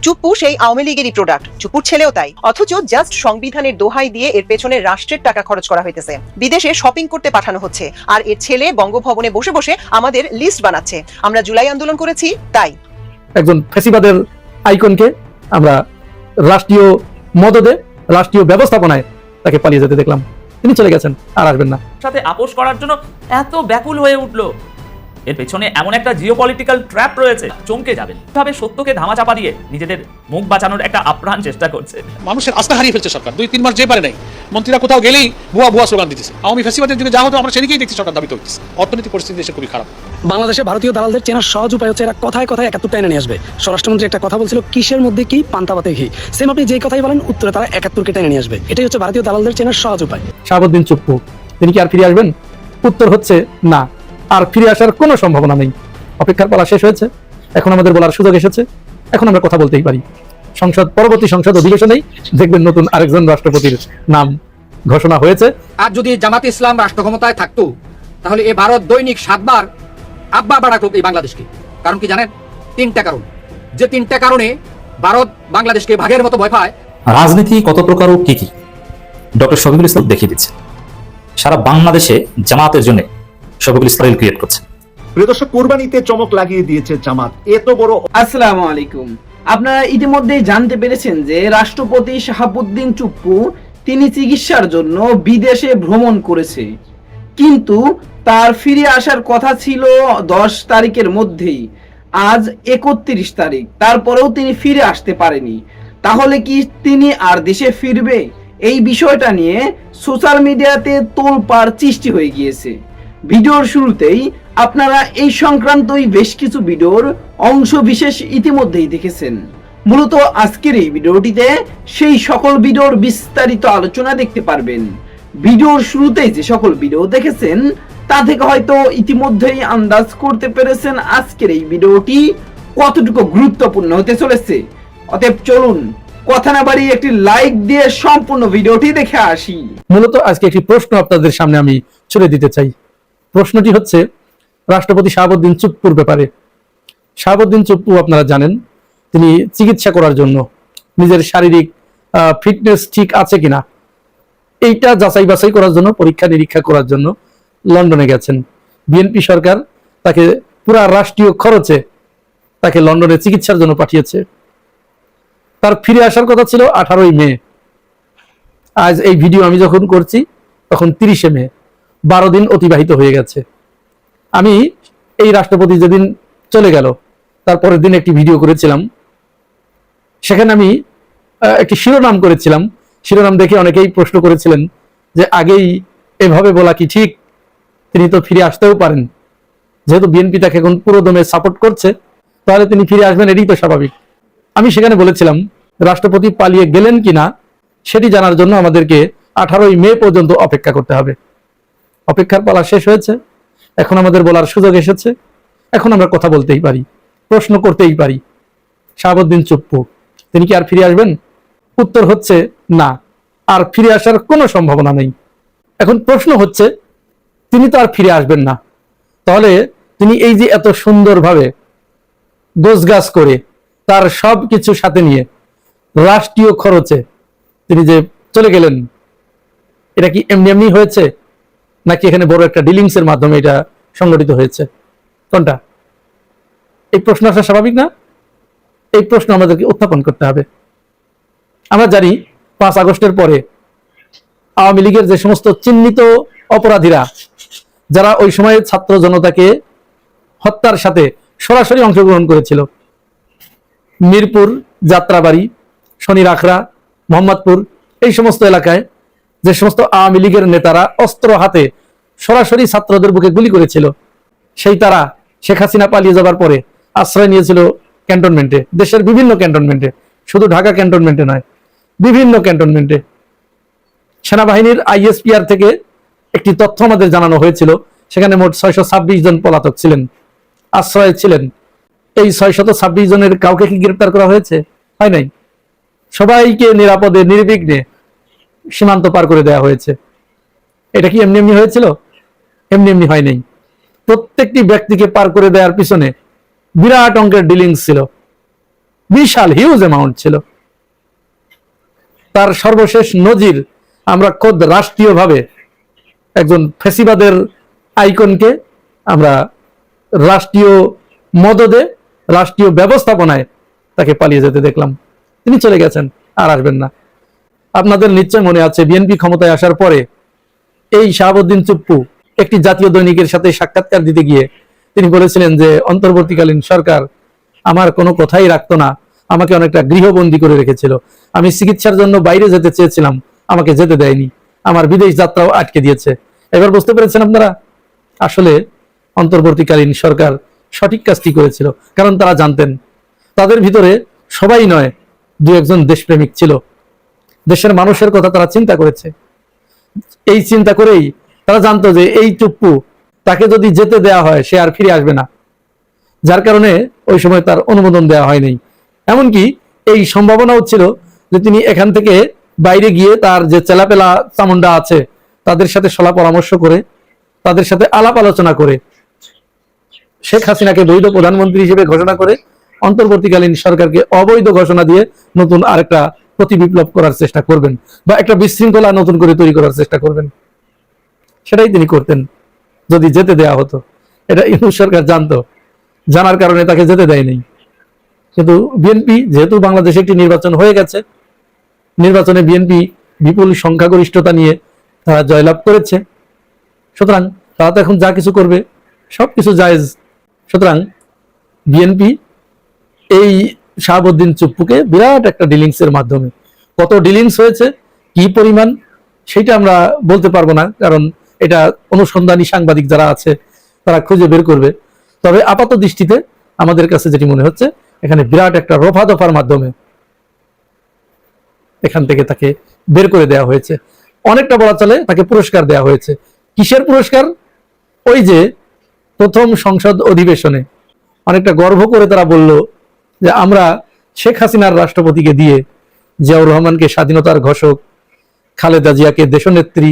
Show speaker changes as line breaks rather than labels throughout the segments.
চুপ্পু সেই আওয়ামী লীগেরই প্রোডাক্ট, চুপ্পুর ছেলেও তাই। অথচ জাস্ট সংবিধানের দোহাই দিয়ে এর পেছনে রাষ্ট্রের টাকা খরচ করা হইতেছে, বিদেশে শপিং করতে পাঠানো হচ্ছে, আর এর ছেলে বঙ্গভবনে বসে বসে আমাদের লিস্ট বানাচ্ছে। আমরা জুলাই আন্দোলন করেছি তাই।
একজন ফ্যাসিবাদের আইকনকে আমরা রাষ্ট্রীয় মদদে, রাষ্ট্রীয় ব্যবস্থাপনায় তাকে পালিয়ে যেতে দেখলাম। তিনি চলে গেছেন, আর আসবেন না।
সাথে আপোষ করার জন্য এত ব্যাকুল হয়ে উঠলো, এর পেছনে এমন একটা জিওপলিটিক্যাল ট্র্যাপ রয়েছে, চমকে যাবেন। ভাবে সত্যকে ধামাচাপা দিয়ে নিজেদের মুখ বাঁচানোর একটা আপ্রাণ চেষ্টা করছে।
মানুষের আস্থা হারিয়ে ফেলছে সরকার। 2-3 মাস যে পারে নাই, মন্ত্রীরা কোথাও গেলেই ভুয়া ভুয়া স্লোগান দিতেছে। আওয়ামী ফ্যাসিবাদের যুগে যা হতো আমরা সেদিকেই দেখছি সরকার দাবিত হচ্ছে। অর্থনৈতিক পরিস্থিতি দেশে খুবই খারাপ।
বাংলাদেশে ভারতীয় দালালদের চেনার সহজ উপায় হচ্ছে এরা কথায় কথায় 71 টেনে নিয়ে আসবে। স্বরাষ্ট্রমন্ত্রী একটা কথা বলছিল, কিসের মধ্যে কি, পান্তাভাতে ঘি। সেম আপনি যেই কথাই বলেন, উত্তরে তারা 71কে টেনে নিয়ে আসবে। এটাই হচ্ছে ভারতীয় দালালদের চেনার সহজ উপায়।
শাহাবুদ্দিন চুপ্পু তিনি কি আর ফিরে আসবেন? উত্তর হচ্ছে না, আর ফিরে আসার কোনো সম্ভাবনা নেই। অপেক্ষার পালা শেষ হয়েছে, এখন আমাদের বলার সুযোগ এসেছে, এখন আমরা কথা বলতেই পারি। পরবর্তী সংসদ অধিবেশনেই দেখবেন নতুন আরেকজন রাষ্ট্রপতির নাম ঘোষণা হয়েছে।
আর যদি জামাতে ইসলাম রাষ্ট্র ক্ষমতায় থাকতো, তাহলে এই ভারত দৈনিক 7 বার আব্বা বাড়াতো এই বাংলাদেশকে। কারণ কি জানেন? 3টা কারণ। যে 3টা কারণে ভারত বাংলাদেশকে ভাগের মতো ভয় পায়।
রাজনীতি কত প্রকার ও কি কি ডক্টর শফিকুল ইসলাম দেখিয়ে দিচ্ছে। সারা বাংলাদেশে জামাতের জন্য শফিকুল ইসলাম ক্রিয়েট করছে।
প্রিয় দর্শক, কুরবানিতে চমক লাগিয়ে দিয়েছে জামাত। এত বড়।
আসসালামু আলাইকুম। আপনারা ইতিমধ্যেই জানতে পেরেছেন যে রাষ্ট্রপতি শাহাবুদ্দিন চুপ্পু তিনি চিকিৎসার জন্য বিদেশে ভ্রমণ করেছে, কিন্তু তার ফিরে আসার কথা ছিল 10 তারিখের মধ্যেই। আজ 31 তারিখ, তারপরেও তিনি ফিরে আসতে পারেনি। তাহলে কি তিনি আর দেশে ফিরবে? এই বিষয়টা নিয়ে সোশ্যাল মিডিয়াতে তোলপাড় সৃষ্টি হয়ে গিয়েছে। ভিডিওর শুরুতেই আপনারা এই সংক্রান্তই বেশ কিছু ভিডিওর অংশ বিশেষ ইতিমধ্যেই দেখেছেন। মূলত আজকের এই ভিডিওটিতে সেই সকল ভিডিওর বিস্তারিত আলোচনা দেখতে পারবেন। ভিডিওর শুরুতেই যে সকল ভিডিও দেখেছেন তা থেকে হয়তো ইতিমধ্যেই আন্দাজ করতে পেরেছেন আজকের এই ভিডিওটি কতটুকু গুরুত্বপূর্ণ হতে চলেছে। অতএব চলুন কথা না বাড়িয়ে একটি লাইক দিয়ে সম্পূর্ণ ভিডিওটি দেখে আসি।
মূলত আজকে একটি প্রশ্ন আপনাদের সামনে আমি ছুড়ে দিতে চাই। প্রশ্নটি হচ্ছে রাষ্ট্রপতি শাহাবুদ্দিন চুপ্পুর ব্যাপারে। শাহাবুদ্দিন চুপ্পু আপনারা জানেন, তিনি চিকিৎসা করার জন্য নিজের শারীরিক ফিটনেস ঠিক আছে কিনা এইটা যাচাই বাছাই করার জন্য, পরীক্ষা নিরীক্ষা করার জন্য লন্ডনে গেছেন। বিএনপি সরকার তাকে পুরা রাষ্ট্রীয় খরচে তাকে লন্ডনে চিকিৎসার জন্য পাঠিয়েছে। তার ফিরে আসার কথা ছিল 18ই মে। আজ এই ভিডিও আমি যখন করছি তখন 30শে মে, 12 দিন অতিবাহিত হয়ে গেছে। আমি এই রাষ্ট্রপতি যেদিন চলে গেল তারপরের দিন একটি ভিডিও করেছিলাম, সেখানে আমি একটি শিরোনাম করেছিলাম। শিরোনাম দেখে অনেকেই প্রশ্ন করেছিলেন যে আগেই এভাবে বলা কি ঠিক? তিনি তো ফিরে আসতেও পারেন, যেহেতু বিএনপি তাকে এখন পুরো দমে সাপোর্ট করছে, তাহলে তিনি ফিরে আসবেন, এটাই তো স্বাভাবিক। আমি সেখানে বলেছিলাম রাষ্ট্রপতি পালিয়ে গেলেন কিনা সেটি জানার জন্য আমাদেরকে 18ই মে পর্যন্ত অপেক্ষা করতে হবে। অপেক্ষার পালা শেষ হয়েছে, এখন আমাদের বলার সুযোগ এসেছে, এখন আমরা কথা বলতেই পারি, প্রশ্ন করতেই পারি। শাহাবুদ্দিন চুপ্পু তিনি কি আর ফিরে আসবেন? উত্তর হচ্ছে না, আর ফিরে আসার কোনো সম্ভাবনা নেই। এখন প্রশ্ন হচ্ছে তিনি তো আর ফিরে আসবেন না, তাহলে তিনি এই যে এত সুন্দরভাবে গোছগাছ করে তার সব কিছু সাথে নিয়ে রাষ্ট্রীয় খরচে তিনি যে চলে গেলেন, এটা কি এমনি এমনি হয়েছে, নাকি এখানে বড় একটা ডিলিংস এর মাধ্যমে এটা সংগঠিত হয়েছে? কোনটা? এই প্রশ্ন আসা স্বাভাবিক না? এই প্রশ্ন আমাদেরকে উত্থাপন করতে হবে। আমরা জানি 5 আগস্টের পরে আওয়ামী লীগের যে সমস্ত চিহ্নিত অপরাধীরা, যারা ওই সময় ছাত্র জনতাকে হত্যার সাথে সরাসরি অংশগ্রহণ করেছিল, মিরপুর, যাত্রাবাড়ি, শনির আখড়া, মোহাম্মদপুর, এই সমস্ত এলাকায় যে সমস্ত আওয়ামী লীগের নেতারা অস্ত্র হাতে সরাসরি ছাত্রদের বুকে গুলি করেছিল, সেই তারা শেখ হাসিনা পালিয়ে যাবার পরে আশ্রয় নিয়েছিল ক্যান্টনমেন্টে, দেশের বিভিন্ন ক্যান্টনমেন্টে, শুধু ঢাকা ক্যান্টনমেন্টে নয়, বিভিন্ন ক্যান্টনমেন্টে। সেনাবাহিনীর আইএসপিআর থেকে একটি তথ্য আমাদের জানানো হয়েছিল, সেখানে মোট 626 জন পলাতক ছিলেন, আশ্রয় ছিলেন। এই 626 জনের কাউকে কি গ্রেপ্তার করা হয়েছে? হয় নাই। সবাইকে নিরাপদে নির্বিঘ্নে সীমান্ত পার করে দেওয়া হয়েছে। এটা কি এমনি এমনি হয়েছিল? এমনি এমনি হয় নাই। প্রত্যেকটি ব্যক্তিকে পার করে দেওয়ার পিছনে বিরাট অঙ্কের ডিলিংস ছিল, বিশাল হিউজ অ্যামাউন্ট ছিল। তার সর্বশেষ নজির আমরা খোদ রাষ্ট্রীয়ভাবে একজন ফ্যাসিবাদের আইকনকে আমরা রাষ্ট্রীয় মদদে, রাষ্ট্রীয় ব্যবস্থাপনায় তাকে পালিয়ে যেতে দেখলাম। তিনি চলে গেছেন, আর আসবেন না। আপনাদের নিশ্চয় মনে আছে, বিএনপি ক্ষমতায় আসার পরে এই শাহাবুদ্দিন চুপ্পু একটি জাতীয় দৈনিকের সাথে সাক্ষাৎকার দিতে গিয়ে তিনি বলেছিলেন যে অন্তর্বর্তীকালীন সরকার আমার কোনো কথাই রাখতো না, আমাকে অনেকটা গৃহবন্দী করে রেখেছিল। আমি চিকিৎসার জন্য বাইরে যেতে চেয়েছিলাম, আমাকে যেতে দেয়নি, আমার বিদেশ যাত্রাও আটকে দিয়েছে। এবার বুঝতে পেরেছেন আপনারা, আসলে অন্তর্বর্তীকালীন সরকার সঠিক কাজটি করেছিল, কারণ তারা জানতেন তাদের ভিতরে সবাই নয়, দু একজন দেশপ্রেমিক ছিল, দেশের মানুষের কথা তারা চিন্তা করেছে। এই চিন্তা করেই তারা জানতো যে এই চুপ্পু, তাকে যদি যেতে দেয়া হয় সে আর ফিরে আসবে না, যার কারণে ওই সময় তার অনুমোদন দেওয়া হয়নি। এমনকি এই সম্ভাবনাও ছিল যে তিনি এখান থেকে বাইরে গিয়ে তার যে চেলাপেলা চামুন্ডা আছে তাদের সাথে সলা পরামর্শ করে, তাদের সাথে আলাপ আলোচনা করে শেখ হাসিনাকে বৈধ প্রধানমন্ত্রী হিসেবে ঘোষণা করে অন্তর্বর্তীকালীন সরকারকে অবৈধ ঘোষণা দিয়ে নতুন আরেকটা প্রতি বিপ্লব করার চেষ্টা করবেন, বা একটা বিশৃঙ্খলা নতুন করে তৈরি করার চেষ্টা করবেন। সেটাই তিনি করতেন যদি যেতে দেয়া হতো। এটা ইউনূস সরকার জানতো, জানার কারণে তাকে যেতে দেয়নি। কিন্তু বিএনপি, যেহেতু বাংলাদেশে একটি নির্বাচন হয়ে গেছে, নির্বাচনে বিএনপি বিপুল সংখ্যাগরিষ্ঠতা নিয়ে তারা জয়লাভ করেছে, সুতরাং তারা তো এখন যা কিছু করবে সবকিছু জায়েজ। সুতরাং বিএনপি এই শাহাবুদ্দিন চুপ্পুকে বিরাট একটা ডিলিংস এর মাধ্যমে, কত ডিলিংস হয়েছে, কি পরিমাণ, সেটা আমরা বলতে পারবো না, কারণ এটা অনুসন্ধানী সাংবাদিক যারা আছে তারা খুঁজে বের করবে। তবে আপাত দৃষ্টিতে আমাদের কাছে যেটি মনে হচ্ছে, এখানে বিরাট একটা রফা দফার মাধ্যমে এখান থেকে তাকে বের করে দেওয়া হয়েছে। অনেকটা বলা চলে তাকে পুরস্কার দেওয়া হয়েছে। কিসের পুরস্কার? ওই যে প্রথম সংসদ অধিবেশনে অনেকটা গর্ব করে তারা বলল যে আমরা শেখ হাসিনার রাষ্ট্রপতিকে দিয়ে জিয়াউর রহমানকে স্বাধীনতার ঘোষক, খালেদা জিয়াকে দেশনেত্রী,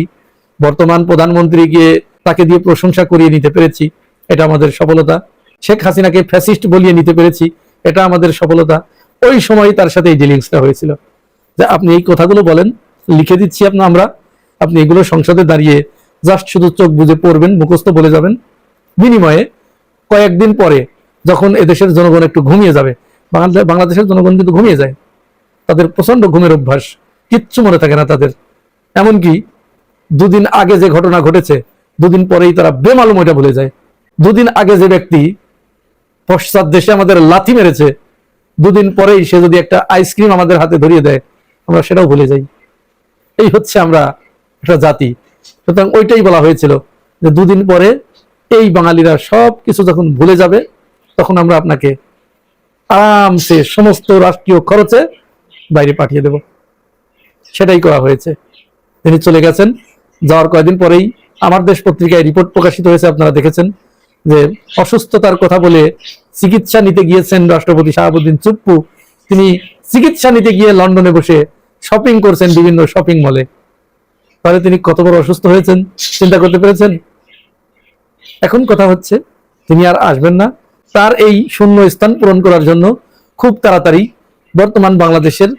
বর্তমান প্রধানমন্ত্রীকে তাকে দিয়ে প্রশংসা করিয়ে নিতে পেরেছি, এটা আমাদের সফলতা। শেখ হাসিনাকে ফ্যাসিস্ট বলিয়ে নিতে পেরেছি, এটা আমাদের সফলতা। ওই সময় তার সাথে এই ডিলিংসটা হয়েছিল যে আপনি এই কথাগুলো বলেন, লিখে দিচ্ছি আমরা, আপনি এগুলো সংসদে দাঁড়িয়ে জাস্ট শুধু চোখ বুজে পড়বেন, মুখস্থ বলে যাবেন। বিনিময়ে কয়েকদিন পরে যখন এদেশের জনগণ একটু ঘুমিয়ে যাবে, বাংলাদেশের জনগণ কিন্তু ঘুমিয়ে যায়, তাদের প্রচন্ড ঘুমের অভ্যাস, কিচ্ছু মনে থাকে না তাদের। এমনকি দুদিন আগে যে ঘটনা ঘটেছে, দুদিন পরেই তারা বেমালুম ওইটা ভুলে যায়। দুদিন আগে যে ব্যক্তি পশ্চাৎ দেশে আমাদের লাথি মেরেছে, দুদিন পরেই সে যদি একটা আইসক্রিম আমাদের হাতে ধরিয়ে দেয়, আমরা সেটাও ভুলে যাই। এই হচ্ছে আমরা একটা জাতি। সুতরাং ওইটাই বলা হয়েছিল যে দুদিন পরে এই বাঙালিরা সব কিছু যখন ভুলে যাবে, তখন আমরা আপনাকে আরামসে সমস্ত রাষ্ট্রীয় খরচে বাইরে পাঠিয়ে দেব। সেটাই করা হয়েছে। তিনি চলে গেছেন, যাওয়ার কয়েকদিন পরেই আমার দেশ পত্রিকায় রিপোর্ট প্রকাশিত হয়েছে, আপনারা দেখেছেন যে অসুস্থতার কথা বলে চিকিৎসা নিতে গিয়েছেন রাষ্ট্রপতি শাহাবুদ্দিন চুপ্পু। তিনি চিকিৎসা নিতে গিয়ে লন্ডনে বসে শপিং করছেন বিভিন্ন শপিং মলে। তাহলে তিনি কত বড় অসুস্থ হয়েছেন চিন্তা করতে পেরেছেন? এখন কথা হচ্ছে তিনি আর আসবেন না। তার এই শূন্য স্থান পূরণ করার জন্য খুব তাড়াতাড়ি বর্তমান বাংলাদেশের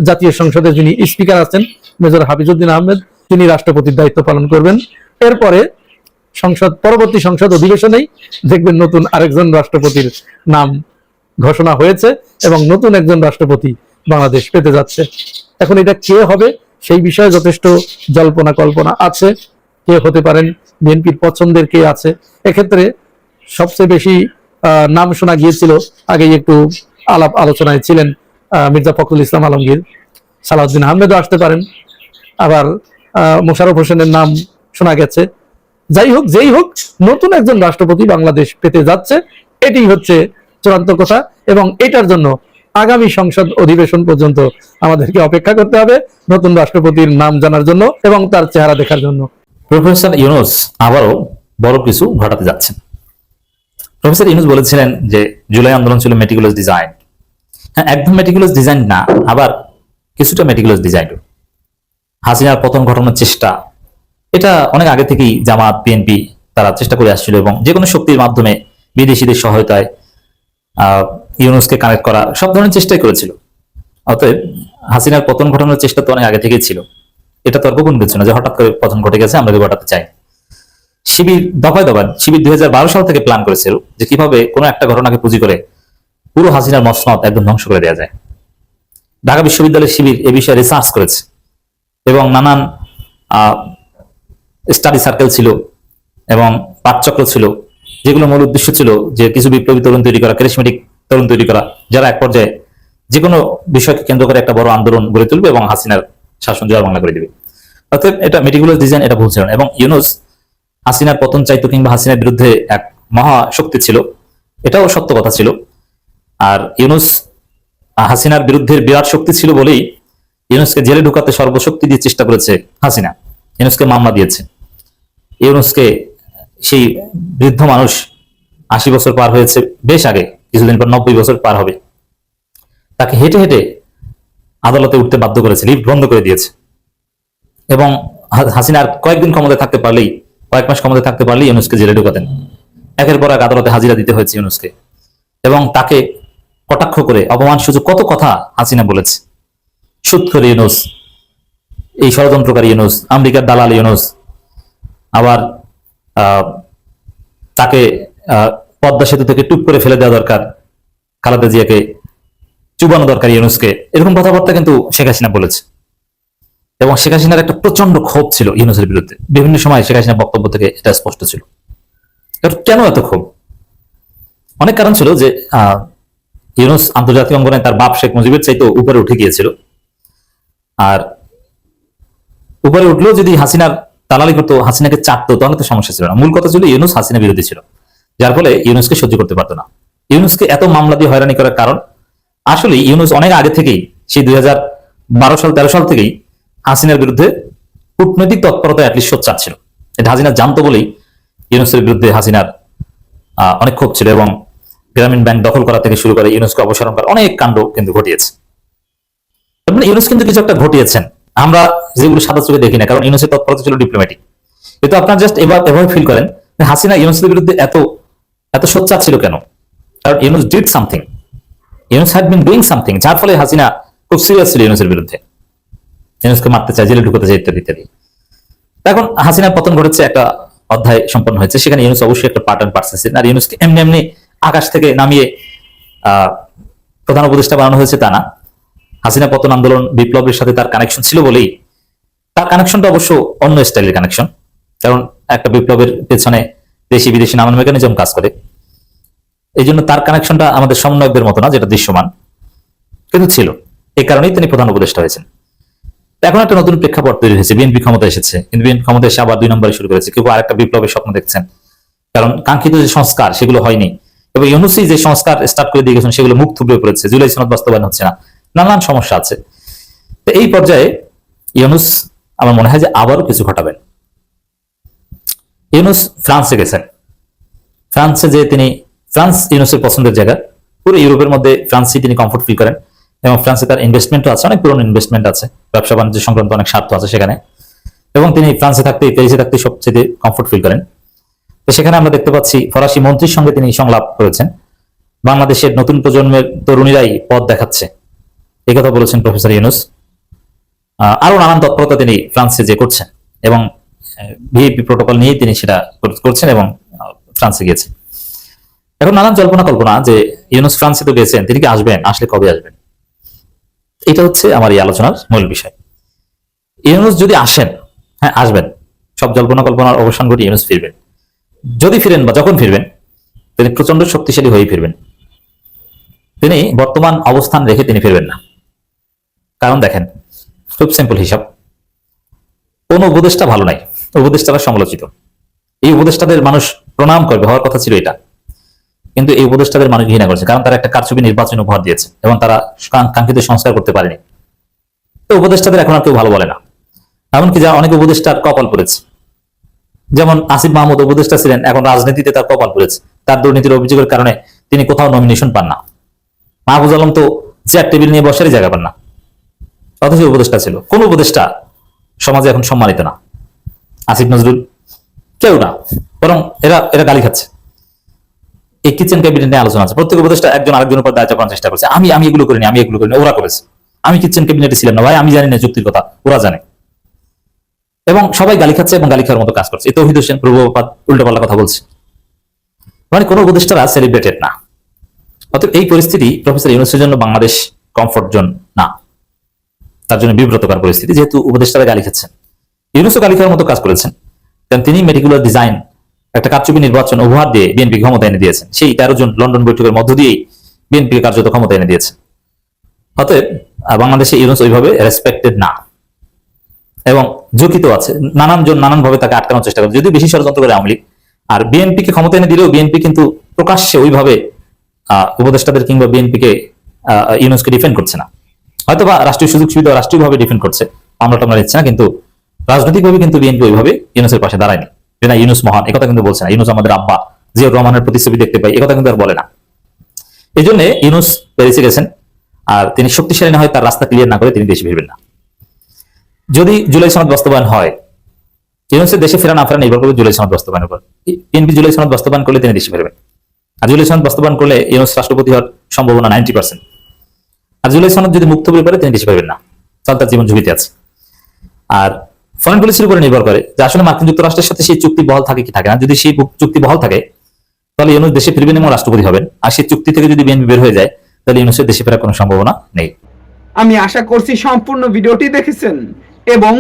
জাতীয় সংসদের যিনি স্পিকার আছেন মেজর হাফিজউদ্দিন আহমেদ, তিনি রাষ্ট্রপতির দায়িত্ব পালন করবেন। এরপরে পরবর্তী সংসদ অধিবেশনেই দেখবেন নতুন আরেকজন রাষ্ট্রপতির নাম ঘোষণা হয়েছে এবং নতুন একজন রাষ্ট্রপতি বাংলাদেশ পেতে যাচ্ছে। এখন এটা কে হবে সেই বিষয়ে যথেষ্ট জল্পনা কল্পনা আছে, কে হতে পারেন, বিএনপির পছন্দের কে আছে। এক্ষেত্রে সবচেয়ে বেশি নাম শোনা গিয়েছিল, আগেই একটু আলাপ আলোচনায় ছিলেন মির্জা ফখরুল ইসলাম আলমগীর, সালাউদ্দিন আহমেদও আসতে পারেন, আবার মোশাররফ হোসেনের নাম শোনা গেছে। যাই হোক, যেই হোক, নতুন একজন রাষ্ট্রপতি বাংলাদেশ পেতে যাচ্ছে, এটি হচ্ছে চূড়ান্ত কথা। এবং এটার জন্য আগামী সংসদ অধিবেশন পর্যন্ত আমাদেরকে অপেক্ষা করতে হবে নতুন রাষ্ট্রপতির নাম জানার জন্য এবং তার চেহারা দেখার জন্য।
প্রফেসর ইউনূস আবারও বড় কিছু ঘটাতে যাচ্ছেন। প্রফেসর ইউনূস বলেছিলেন যে জুলাই আন্দোলন ছিল মেটিকুলাস ডিজাইন। হ্যাঁ, একদম মেটিকুলাস ডিজাইন না, আবার কিছুটা মেটিকুলাস ডিজাইন। হাসিনার পতন ঘটানোর চেষ্টা, এটা অনেক আগে থেকেই জামাত, বিএনপি তারা চেষ্টা করে আসছিল এবং যে কোনো শক্তির মাধ্যমে, বিদেশিদের সহায়তায় ইউনূসকে কানেক্ট করা সব ধরনের চেষ্টাই করেছিল। অতএব হাসিনার পতন ঘটানোর চেষ্টা তো অনেক আগে থেকেই ছিল, এটা তো আর গোপন কিছু না যে হঠাৎ করে পতন ঘটে গেছে আমরা ঘটাতে চাই। শিবির দফায় দফায় শিবির 2012 সাল থেকে প্ল্যান করেছিল যে কিভাবে কোনো একটা ঘটনাকে পুঁজি করে পুরো হাসিনার মসনদ একদম ধ্বংস করে দেওয়া যায়। ঢাকা বিশ্ববিদ্যালয়ের শিবির এ বিষয়ে রিসার্চ করেছে এবং নানান স্টাডি সার্কেল ছিল এবং পাঠচক্র ছিল, যেগুলো মূল উদ্দেশ্য ছিল যে কিছু বিপ্লবী তরুণ তৈরি করা, ক্যারিসমেটিক তরুণ তৈরি করা, যারা এক পর্যায়ে যে কোনো বিষয়কে কেন্দ্র করে একটা বড় আন্দোলন গড়ে তুলবে এবং হাসিনার শাসন জোয়ার বাংলা করে দিবে। অর্থাৎ এটা মেটিকুলাস ডিজাইন, এটা ভুল ছিল না। এবং ইউনূস হাসিনার পতন চাইতো কিংবা হাসিনার বিরুদ্ধে এক মহা শক্তি ছিল, এটাও সত্য কথা ছিল। আর ইউনূস হাসিনার বিরুদ্ধে বিরাট শক্তি ছিল বলেই ইউনূসকে জেলে ঢুকাতে সর্বশক্তি দিয়ে চেষ্টা করেছে হাসিনা। ইউনূসকে মামলা দিয়েছে। ইউনূসকে সেই বৃদ্ধ মানুষ 80 বছর পার হয়েছে বেশ আগে, কিছুদিন পর 90 বছর পার হবে, তাকে হেঁটে হেঁটে আদালতে উঠতে বাধ্য করেছে, লিফট বন্ধ করে দিয়েছে। এবং হাসিনার কয়েকদিন ক্ষমতায় থাকতে পারলেই, কয়েক মাস ক্ষমতায় থাকতে পারলেই ইউনূসকে জেলে ঢুকাতেন। একের পর এক আদালতে হাজিরা দিতে হয়েছে ইউনূসকে, এবং তাকে কটাক্ষ করে অপমান সূচক কত কথা হাসিনা বলেছে। সুদখোর ইউনূস, এই ষড়যন্ত্রকারী ইউনূস, আমেরিকার দালাল ইউনূস, আবার তাকে পদ্মা সেতু থেকে টুপ করে ফেলে দেওয়া দরকার, খালেদা জিয়াকে চুবানো দরকার ইউনূসকে, এরকম কথাবার্তা কিন্তু শেখ হাসিনা বলেছে। এবং শেখ হাসিনার একটা প্রচন্ড ক্ষোভ ছিল ইউনূসের বিরুদ্ধে, বিভিন্ন সময় শেখ হাসিনার বক্তব্য থেকে এটা স্পষ্ট ছিল। কেন এত ক্ষোভ? অনেক কারণ ছিল যে ইউনূস আন্তর্জাতিক অঙ্গনে তার বাপ শেখ মুজিবের চাইতেও উপরে উঠে গিয়েছিল। আর উপরে উঠলেও যদি হাসিনার দালালি করতো, হাসিনাকে চাটতো, তাহলে তো সমস্যা ছিল না। মূল কথা ছিল ইউনূস হাসিনা বিরোধী ছিল, যার ফলে ইউনূসকে সহ্য করতে পারতো না। ইউনূসকে এত মামলা দিয়ে হয়রানি করার কারণ আসলে ইউনূস অনেক আগে থেকেই, সেই 2012 সাল 13 সাল থেকেই হাসিনার বিরুদ্ধে কূটনৈতিক তৎপরতা অ্যাটলিস্ট সোচ্চার ছিল। এটা হাসিনা জানতো বলেই ইউনূসের বিরুদ্ধে হাসিনার অনেক ক্ষোভ ছিল, এবং গ্রামীণ ব্যাংক দখল করা থেকে শুরু করে ইউনূসকে অপসারণ করার অনেক কাণ্ড কিন্তু ঘটিয়েছে। ইউনূস কিন্তু কিছু একটা ঘটিয়েছেন, আমরা যেগুলো সাদা চোখে দেখি না, কারণ ইউনূসের তৎপরতা ছিল ডিপ্লোম্যাটিক। কিন্তু আপনারা জাস্ট এভাবে ফিল করেন হাসিনা ইউনূসের বিরুদ্ধে এত সোচ্চার ছিল কেন? কারণ Yunus did something, Yunus had been doing something, যার ফলে হাসিনা খুব সিরিয়াস ছিল ইউনূসের বিরুদ্ধে, ইউনূসকে মারতে চায়, জেলে ঢুকাতে চায়, ইত্যাদি ইত্যাদি। এখন হাসিনার পতন ঘটেছে, একটা অধ্যায় সম্পন্ন হয়েছে, সেখানে ইউনূস অবশ্যই একটা পার্ট অ্যান্ড পার্সেস। আর ইউনূসকে এমনি এমনি আকাশ থেকে নামিয়ে প্রধান উপদেষ্টা বানানো হয়েছে তা না। হাসিনা পতন আন্দোলন বিপ্লবের সাথে তার কানেকশন ছিল বলেই, তার কানেকশনটা অবশ্য অন্য স্টাইলের কানেকশন, কারণ একটা বিপ্লবের পেছনে দেশি বিদেশি নানান মেকানিজম কাজ করে। এই জন্য তার কানেকশনটা আমাদের সমন্বয়কদের মতো না, যেটা দৃশ্যমান, কিন্তু ছিল। এই কারণেই তিনি প্রধান উপদেষ্টা হয়েছেন। এখন একটা নতুন প্রেক্ষাপট তৈরি হয়েছে, বিএনপি ক্ষমতা এসেছে, কিন্তু বিএনপি ক্ষমতা এসে আবার 2 নম্বরে শুরু করেছে। কেউ আরেকটা বিপ্লবের স্বপ্ন দেখছেন, কারণ কাঙ্ক্ষিত যে সংস্কার সেগুলো হয়নি, এবং ইউনূসই যে সংস্কার স্টার্ট করে দিয়ে গেছেন সেগুলো মুখ থুবড়ে পড়েছে, জুলাই সনদ বাস্তবায়ন হচ্ছে না, নানান সমস্যা আছে। তো এই পর্যায়ে ইউনূস আমার মনে হয় যে আবারও কিছু ঘটাবেন। ইউনূস ফ্রান্সে গেছেন, ফ্রান্সে যে ফ্রান্স ইউনূসের পছন্দের জায়গা, পুরো ইউরোপের মধ্যে ফ্রান্সই তিনি কমফোর্ট ফিল করেন, এবং ফ্রান্সে তার ইনভেস্টমেন্টও আছে, অনেক পুরনো ইনভেস্টমেন্ট আছে, ব্যবসা বাণিজ্য সংক্রান্ত অনেক স্বার্থ আছে সেখানে, এবং তিনি ফ্রান্সে থাকতে, প্যারিসে থাকতে সবচেয়ে কমফোর্ট ফিল করেন। তো সেখানে আমরা দেখতে পাচ্ছি ফরাসি মন্ত্রীর সঙ্গে তিনি সংলাপ করেছেন, বাংলাদেশের নতুন প্রজন্মের তরুণীরাই পথ দেখাচ্ছে, এই কথা বলেছেন প্রফেসর ইউনূস। আরো নানান তৎপরতা তিনি ফ্রান্সে যে করছেন, এবং ভিআইপি প্রোটোকল নিয়ে তিনি সেটা করছেন এবং ফ্রান্সে গিয়েছেন। এখন নানান জল্পনা কল্পনা যে ইউনূস ফ্রান্সে তো গেছেন, তিনি কি আসবেন, আসলে কবে আসবেন, এটা হচ্ছে আমার এই আলোচনার মূল বিষয়। ইউনূস যদি আসেন, হ্যাঁ আসবেন, সব জল্পনা কল্পনার অবসান ঘটিয়ে ইউনূস ফিরবেন। যদি ফিরেন বা যখন ফিরবেন, তিনি প্রচন্ড শক্তিশালী হয়ে ফিরবেন। তিনি বর্তমান অবস্থান রেখে তিনি ফিরবেন না। কারণ দেখেন, খুব সিম্পল হিসাব, কোন উপদেষ্টা ভালো নাই, উপদেষ্টারা সমালোচিত। এই উপদেষ্টাদের মানুষ প্রণাম করবে, হওয়ার কথা ছিল এটা, কিন্তু এই উপদেষ্টাদের মানুষ ঘৃণা করছে, কারণ তারা একটা কারচুপি নির্বাচন উপহার দিয়েছে এবং তারা কাঙ্ক্ষিত সংস্কার করতে পারেনি। তো উপদেষ্টাদের এখন আর কেউ ভালো বলে না, এমনকি যা অনেক উপদেষ্টার কপাল পড়েছে, যেমন আসিফ মাহমুদ উপদেষ্টা ছিলেন, এখন রাজনীতিতে তার কপাল পড়েছে, তার দুর্নীতির অভিযোগের কারণে তিনি কোথাও নমিনেশন পান না। মাহফুজ আলম তো চেয়ার টেবিল নিয়ে বসারই জায়গা পান না, অথচ উপদেষ্টা ছিল। কোন উপদেষ্টা সমাজে এখন সম্মানিত না, আসিফ নজরুল কেউ না, বরং এরা গালি খাচ্ছে। এই কিচেন ক্যাবিনেট নিয়ে আলোচনা আছে, প্রত্যেক উপদেষ্টা একজন আরেকজনের উপর দায়িত্ব করার চেষ্টা করছে। আমি এগুলো করিনি, আমি এগুলো করিনি, ওরা করেছে। আমি কিচেন ক্যাবিনেটে ছিলাম না ভাই, আমি জানি না চুক্তির কথা, ওরা জানে। এবং সবাই গালি খাচ্ছে এবং গালি খাওয়ার মতো কাজ করছে। তৌহিদ হোসেন পূর্বপাত উল্টোপাল্টা কথা বলছে, মানে কোনো উপদেষ্টারা সেলিব্রেটেড না। অতএব এই পরিস্থিতি প্রফেসর ইউনূসের জন্য বাংলাদেশ কমফোর্ট জোন না, তার জন্য বিব্রতকর পরিস্থিতি, যেহেতু উপদেষ্টারা গালি খাচ্ছেন। ইউনূসও গালি খাওয়ার মতো কাজ করেছেন, কারণ তিনি মেটিকুলার ডিজাইন একটা কারচুপি নির্বাচন উপহার দিয়ে বিএনপি ক্ষমতা এনে দিয়েছেন। সেই 13 জন লন্ডন বৈঠকের মধ্য দিয়েই বিএনপি কার্যত ক্ষমতা এনে দিয়েছেন। অতএব বাংলাদেশে ইউনূস ওইভাবে রেসপেক্টেড না এবং ঝুঁকি তো আছে, নানানজন নানানভাবে তাকে আটকানোর চেষ্টা করে, যদিও বেশি ষড়যন্ত্র করে আওয়ামী লীগ। আর বিএনপিকে ক্ষমতা এনে দিলেও বিএনপি কিন্তু প্রকাশ্যে ওইভাবে উপদেষ্টাদের কিংবা বিএনপিকে ইউনূসকে ডিফেন্ড করছে না। হয়তো বা রাষ্ট্রীয় সুযোগ সুবিধা রাষ্ট্রীয়ভাবে ডিফেন্ড করছে, আমরা টামলা নিচ্ছে না, কিন্তু রাজনৈতিকভাবে কিন্তু বিএনপি ওইভাবে ইউনূসের পাশে দাঁড়ায়নি। যে না ইউনূস মহান, একথা কিন্তু বলছে না। ইউনূস আমাদের আব্বা, জিয়াউর রহমানের প্রতিচ্ছবি দেখতে পাই, একথা কিন্তু আর বলে না। এই জন্য ইউনূস প্যারিসে গেছেন, আর তিনি শক্তিশালী না হয় তার রাস্তা ক্লিয়ার না করে তিনি দেশে ফিরবেন না। যদি জুলাই সনদ বাস্তবায়ন হয়, ইউনূসের দেশে ফেরা না ফেরা নির্ভর করবে জুলাই সনদ বাস্তবায়নের উপর। বিএনপি জুলাই সনদ বাস্তবায়ন করলে তিনি দেশে ফিরবেন, আর জুলাই সনদ বাস্তবায়ন করলে ইউনূস রাষ্ট্রপতি হওয়ার সম্ভাবনা 90%। আর জুলাই সনদ যদি মুক্ত বলে পারে তিনি দেশে ফিরবেন না, তাহলে তার জীবন ঝুঁকিতে আছে। আর ফরেন পলিসির উপরে নির্ভর করে যে আসলে মার্কিন যুক্তরাষ্ট্রের সাথে সেই চুক্তি বহাল থাকে কি থাকে না। যদি সেই চুক্তি বহাল থাকে তাহলে ইউনূস দেশে ফিরবেন এবং রাষ্ট্রপতি হবেন, আর সেই চুক্তি থেকে যদি বিএনপি বের হয়ে যায় তাহলে ইউনূসের দেশে ফেরার কোনো সম্ভাবনা নেই।
আমি আশা করছি সম্পূর্ণ ভিডিওটি দেখেছেন এবং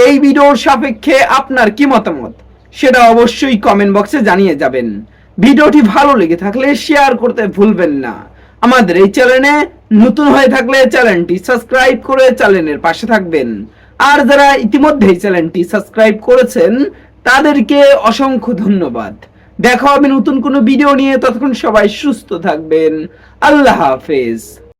এই ভিডিওর সাপেক্ষে আপনার কি মতামত সেটা অবশ্যই কমেন্ট বক্সে জানিয়ে যাবেন। ভিডিওটি ভালো লেগে থাকলে শেয়ার করতে ভুলবেন না। আমাদের এই চ্যানেলে নতুন হয়ে থাকলে চ্যানেলটি সাবস্ক্রাইব করে চ্যানেলের পাশে থাকবেন। আর যারা ইতিমধ্যে চ্যানেলটি সাবস্ক্রাইব করেছেন তাদেরকে অসংখ্য ধন্যবাদ। দেখা হবে নতুন কোনো ভিডিও নিয়ে, ততক্ষণ সবাই সুস্থ থাকবেন। আল্লাহ হাফেজ।